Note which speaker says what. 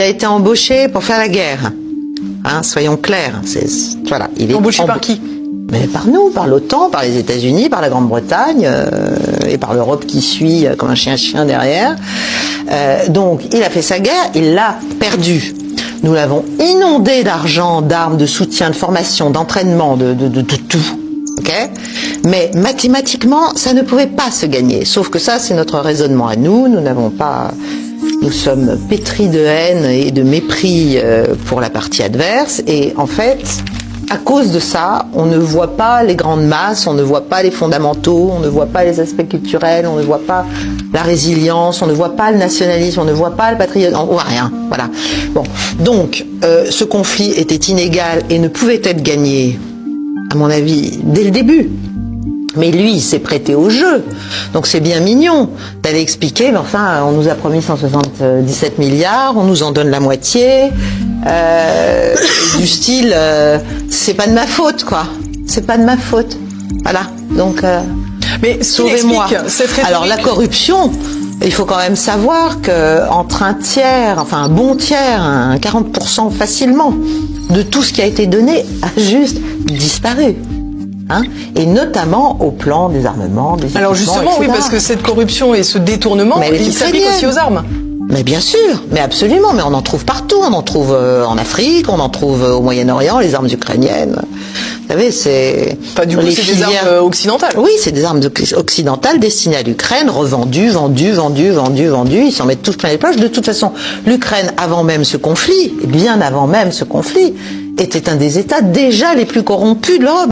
Speaker 1: Il a été embauché pour faire la guerre. Hein, soyons clairs. Voilà, il est
Speaker 2: embauché par qui?
Speaker 1: Mais par nous, par l'OTAN, par les États-Unis, par la Grande-Bretagne et par l'Europe qui suit comme un chien derrière. Donc, il a fait sa guerre, il l'a perdue. Nous l'avons inondé d'argent, d'armes, de soutien, de formation, d'entraînement, de tout. Okay, mais mathématiquement, ça ne pouvait pas se gagner. Sauf que ça, c'est notre raisonnement à nous. Nous sommes pétris de haine et de mépris pour la partie adverse. Et en fait, à cause de ça, on ne voit pas les grandes masses, on ne voit pas les fondamentaux, on ne voit pas les aspects culturels, on ne voit pas la résilience, on ne voit pas le nationalisme, on ne voit pas le patriotisme, on voit rien. Voilà. Bon, donc, ce conflit était inégal et ne pouvait être gagné, à mon avis, dès le début. Mais lui, il s'est prêté au jeu. Donc c'est bien mignon d'aller expliquer, mais enfin, on nous a promis 177 milliards, on nous en donne la moitié, du style, c'est pas de ma faute, quoi. C'est pas de ma faute. Voilà. Donc,
Speaker 2: mais
Speaker 1: sauvez-moi. Alors la corruption, il faut quand même savoir que entre un tiers, enfin un bon tiers, un 40% facilement, de tout ce qui a été donné a juste disparu. Hein, et notamment au plan des armements, des équipements,
Speaker 2: alors justement, etc. Oui, parce que cette corruption et ce détournement, il s'applique aussi aux armes.
Speaker 1: Mais bien sûr, mais absolument, mais on en trouve partout, on en trouve en Afrique, on en trouve au Moyen-Orient, les armes ukrainiennes. Vous savez, c'est...
Speaker 2: Enfin, du coup, c'est des armes occidentales.
Speaker 1: Oui, c'est des armes occidentales destinées à l'Ukraine, revendues, vendues, ils s'en mettent tous plein les poches. De toute façon, l'Ukraine, avant même ce conflit, et bien avant même ce conflit, était un des États déjà les plus corrompus de l'Europe.